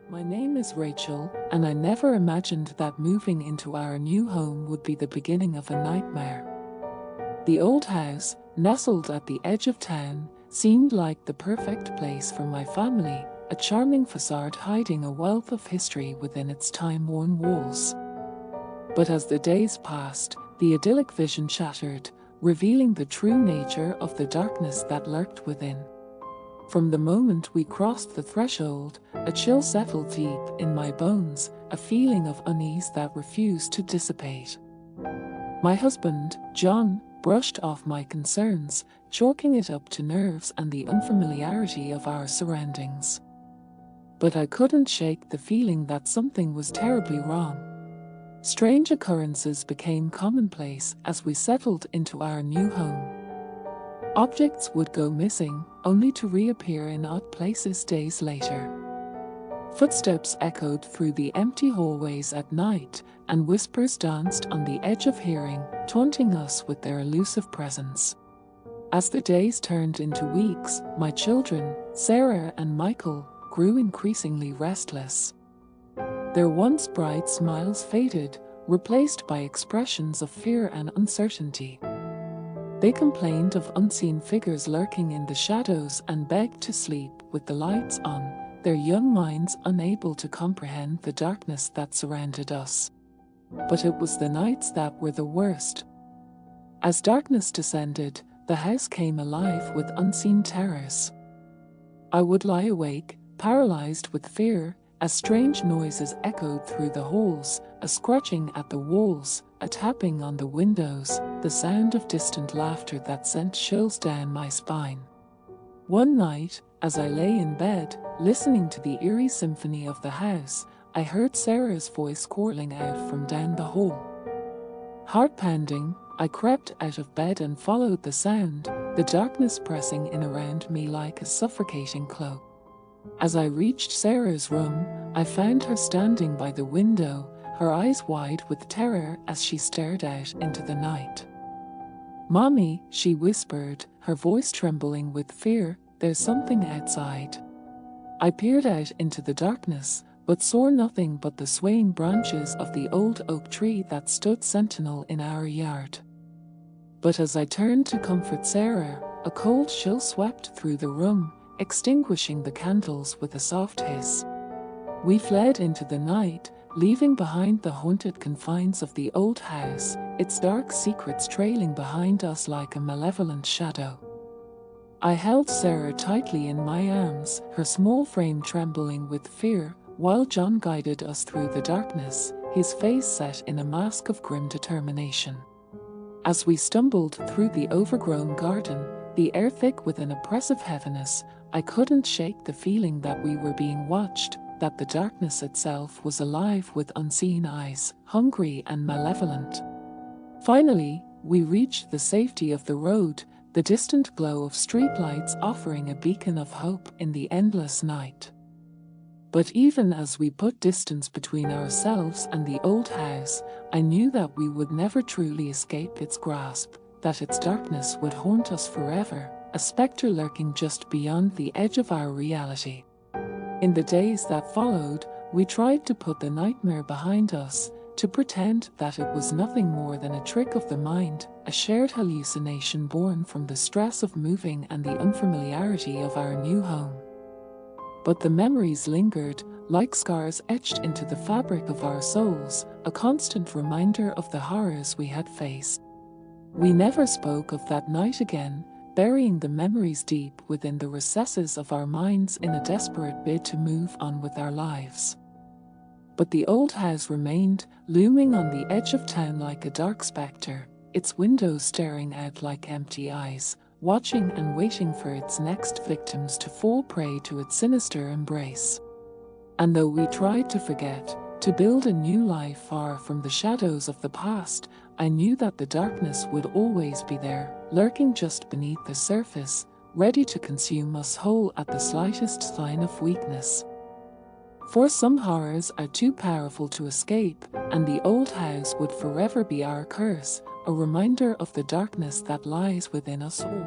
My name is Rachel, and I never imagined that moving into our new home would be the beginning of a nightmare. The old house, nestled at the edge of town, seemed like the perfect place for my family, a charming facade hiding a wealth of history within its time-worn walls. But as the days passed, the idyllic vision shattered, revealing the true nature of the darkness that lurked within. From the moment we crossed the threshold, a chill settled deep in my bones, a feeling of unease that refused to dissipate. My husband, John, brushed off my concerns, chalking it up to nerves and the unfamiliarity of our surroundings. But I couldn't shake the feeling that something was terribly wrong. Strange occurrences became commonplace as we settled into our new home. Objects would go missing, only to reappear in odd places days later. Footsteps echoed through the empty hallways at night, and whispers danced on the edge of hearing, taunting us with their elusive presence. As the days turned into weeks, my children, Sarah and Michael, grew increasingly restless. Their once bright smiles faded, replaced by expressions of fear and uncertainty. They complained of unseen figures lurking in the shadows and begged to sleep with the lights on, their young minds unable to comprehend the darkness that surrounded us. But it was the nights that were the worst. As darkness descended, the house came alive with unseen terrors. I would lie awake, paralyzed with fear, as strange noises echoed through the halls, a scratching at the walls, a tapping on the windows, the sound of distant laughter that sent chills down my spine. One night, as I lay in bed, listening to the eerie symphony of the house, I heard Sarah's voice calling out from down the hall. Heart pounding, I crept out of bed and followed the sound, the darkness pressing in around me like a suffocating cloak. As I reached Sarah's room, I found her standing by the window, her eyes wide with terror as she stared out into the night. "Mommy," she whispered, her voice trembling with fear, "there's something outside." I peered out into the darkness, but saw nothing but the swaying branches of the old oak tree that stood sentinel in our yard. But as I turned to comfort Sarah, a cold chill swept through the room, extinguishing the candles with a soft hiss. We fled into the night, leaving behind the haunted confines of the old house, its dark secrets trailing behind us like a malevolent shadow. I held Sarah tightly in my arms, her small frame trembling with fear, while John guided us through the darkness, his face set in a mask of grim determination. As we stumbled through the overgrown garden, the air thick with an oppressive heaviness, I couldn't shake the feeling that we were being watched, that the darkness itself was alive with unseen eyes, hungry and malevolent. Finally, we reached the safety of the road, the distant glow of streetlights offering a beacon of hope in the endless night. But even as we put distance between ourselves and the old house, I knew that we would never truly escape its grasp, that its darkness would haunt us forever, a spectre lurking just beyond the edge of our reality. In the days that followed, we tried to put the nightmare behind us, to pretend that it was nothing more than a trick of the mind, a shared hallucination born from the stress of moving and the unfamiliarity of our new home. But the memories lingered, like scars etched into the fabric of our souls, a constant reminder of the horrors we had faced. We never spoke of that night again, burying the memories deep within the recesses of our minds in a desperate bid to move on with our lives. But the old house remained, looming on the edge of town like a dark spectre, its windows staring out like empty eyes, watching and waiting for its next victims to fall prey to its sinister embrace. And though we tried to forget, to build a new life far from the shadows of the past, I knew that the darkness would always be there, lurking just beneath the surface, ready to consume us whole at the slightest sign of weakness. For some horrors are too powerful to escape, and the old house would forever be our curse, a reminder of the darkness that lies within us all.